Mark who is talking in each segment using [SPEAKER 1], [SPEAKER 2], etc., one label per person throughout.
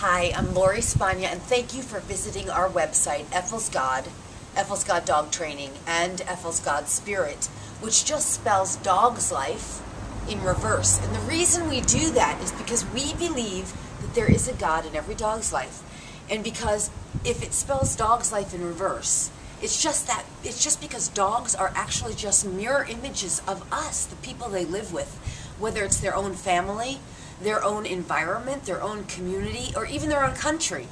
[SPEAKER 1] Hi, I'm Lori Spagna, and thank you for visiting our website, efil'sgod, efil'sgod Dog Training, and efil'sgod Spirit, which just spells dog's life in reverse. And the reason we do that is because we believe that there is a God in every dog's life. And because if it spells dog's life in reverse, it's just because dogs are actually just mirror images of us, the people they live with, whether it's their own family, their own environment, their own community, or even their own country.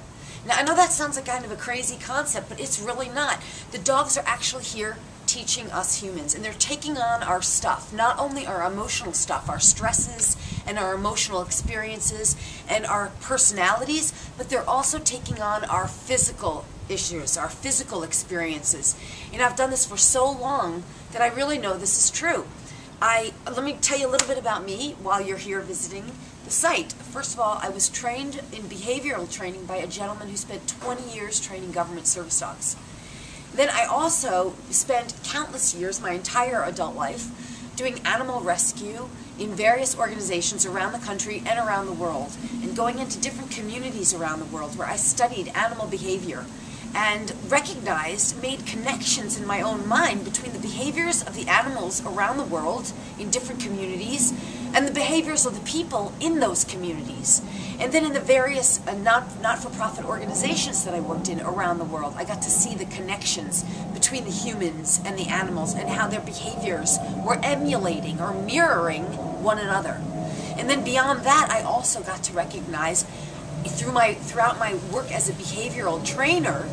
[SPEAKER 1] Now, I know that sounds like kind of a crazy concept, but it's really not. The dogs are actually here teaching us humans, and they're taking on our stuff, not only our emotional stuff, our stresses and our emotional experiences and our personalities, but they're also taking on our physical issues, our physical experiences. And I've done this for so long that I really know this is true. Let me tell you a little bit about me while you're here visiting the site. First of all, I was trained in behavioral training by a gentleman who spent 20 years training government service dogs. Then I also spent countless years, my entire adult life, doing animal rescue in various organizations around the country and around the world, and going into different communities around the world where I studied animal behavior and recognized, made connections in my own mind between the behaviors of the animals around the world in different communities and the behaviors of the people in those communities. And then in the various not-for-profit organizations that I worked in around the world, I got to see the connections between the humans and the animals and how their behaviors were emulating or mirroring one another. And then beyond that, I also got to recognize throughout my work as a behavioral trainer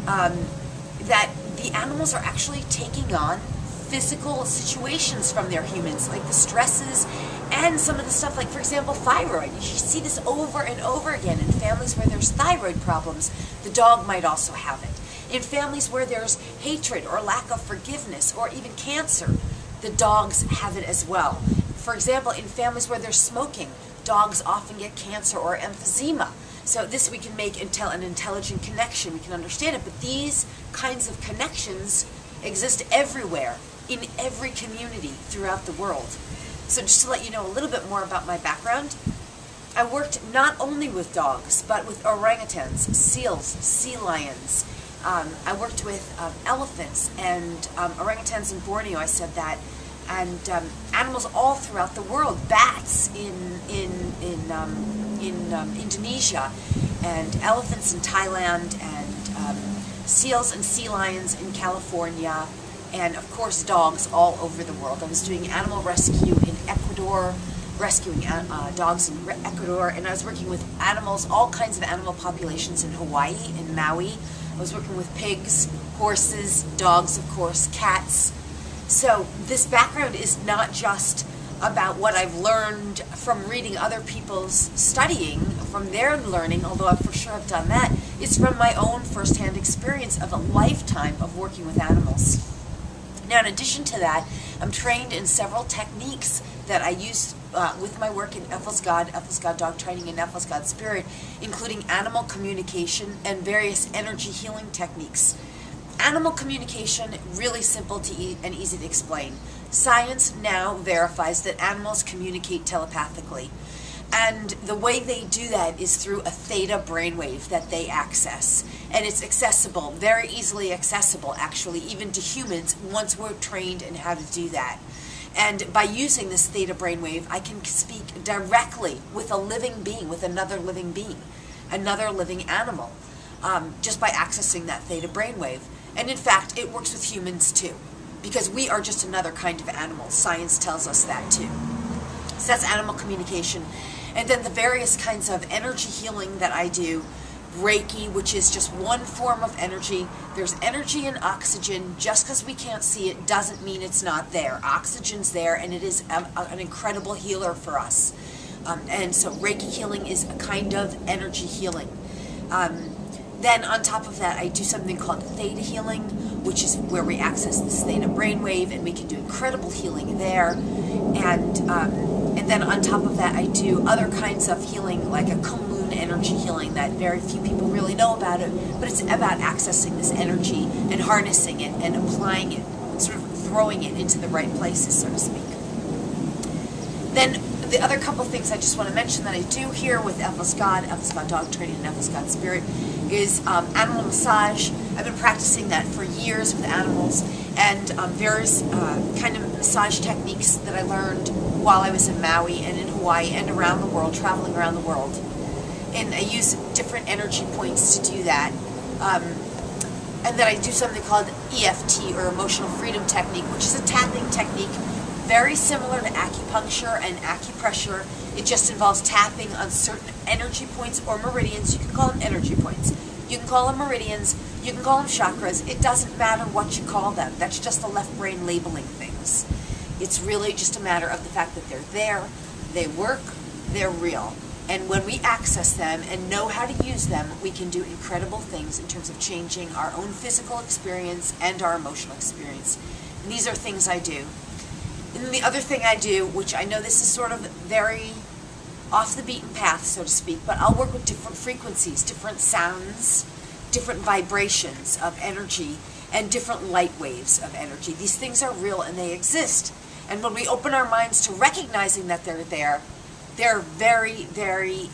[SPEAKER 1] that the animals are actually taking on physical situations from their humans, like the stresses and some of the stuff, like, for example, thyroid. You see this over and over again in families where there's thyroid problems. The dog might also have it. In families where there's hatred or lack of forgiveness or even cancer, the dogs have it as well. For example, in families where there's smoking, dogs often get cancer or emphysema. So this we can make an intelligent connection. We can understand it. But these kinds of connections exist everywhere, in every community throughout the world. So just to let you know a little bit more about my background, I worked not only with dogs, but with orangutans, seals, sea lions. I worked with elephants and orangutans in Borneo, I said that, and animals all throughout the world, bats in Indonesia, and elephants in Thailand, and seals and sea lions in California, and of course dogs all over the world. I was doing animal rescue in Ecuador, rescuing dogs in Ecuador, and I was working with animals, all kinds of animal populations in Hawaii, in Maui. I was working with pigs, horses, dogs, of course, cats. So this background is not just about what I've learned from reading other people's studying, from their learning, although I for sure have done that. It's from my own first-hand experience of a lifetime of working with animals. Now, in addition to that, I'm trained in several techniques that I use with my work in efil'sgod, efil'sgod Dog Training, and efil'sgod Spirit, including animal communication and various energy healing techniques. Animal communication, really simple and easy to explain. Science now verifies that animals communicate telepathically. And the way they do that is through a theta brainwave that they access. And it's accessible, very easily accessible, actually, even to humans once we're trained in how to do that. And by using this theta brainwave, I can speak directly with a living being, with another living being, another living animal, just by accessing that theta brainwave. And in fact, it works with humans too, because we are just another kind of animal. Science tells us that too. So that's animal communication. And then the various kinds of energy healing that I do. Reiki, which is just one form of energy. There's energy in oxygen. Just because we can't see it doesn't mean it's not there. Oxygen's there, and it is an incredible healer for us. And so Reiki healing is a kind of energy healing. Then on top of that, I do something called theta healing, which is where we access this theta brainwave, and we can do incredible healing there. And then on top of that, I do other kinds of healing, like a Kunlun energy healing that very few people really know about it, but it's about accessing this energy and harnessing it and applying it, sort of throwing it into the right places, so to speak. Then The other couple things I just want to mention that I do here with efil'sgod Dog Training, and efil'sgod Spirit is animal massage. I've been practicing that for years with animals, and various kind of massage techniques that I learned while I was in Maui and in Hawaii and around the world, traveling around the world. And I use different energy points to do that. And then I do something called EFT, or Emotional Freedom Technique, which is a tapping technique very similar to acupuncture and acupressure. It just involves tapping on certain energy points or meridians. You can call them energy points. You can call them meridians. You can call them chakras. It doesn't matter what you call them. That's just the left brain labeling things. It's really just a matter of the fact that they're there, they work, they're real. And when we access them and know how to use them, we can do incredible things in terms of changing our own physical experience and our emotional experience. And these are things I do. And then the other thing I do, which I know this is sort of very off the beaten path, so to speak, but I'll work with different frequencies, different sounds, different vibrations of energy, and different light waves of energy. These things are real and they exist. And when we open our minds to recognizing that they're there, they're very, very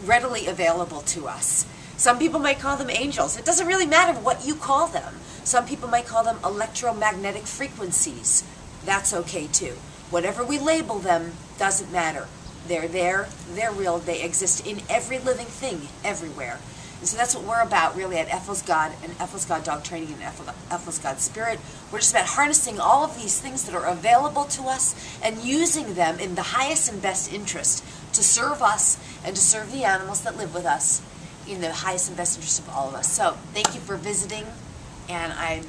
[SPEAKER 1] readily available to us. Some people might call them angels. It doesn't really matter what you call them. Some people might call them electromagnetic frequencies. That's okay too. Whatever we label them doesn't matter. They're there, they're real, they exist in every living thing, everywhere. And so that's what we're about really at efil'sgod and efil'sgod Dog Training and efil'sgod Spirit. We're just about harnessing all of these things that are available to us and using them in the highest and best interest to serve us and to serve the animals that live with us in the highest and best interest of all of us. So thank you for visiting, and I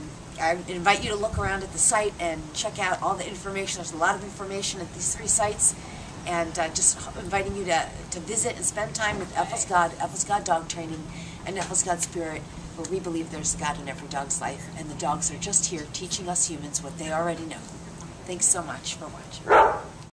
[SPEAKER 1] invite you to look around at the site and check out all the information. There's a lot of information at these 3 sites, and just inviting you to visit and spend time with efil'sgod Dog Training, and efil'sgod Spirit, where we believe there's God in every dog's life, and the dogs are just here teaching us humans what they already know. Thanks so much for watching.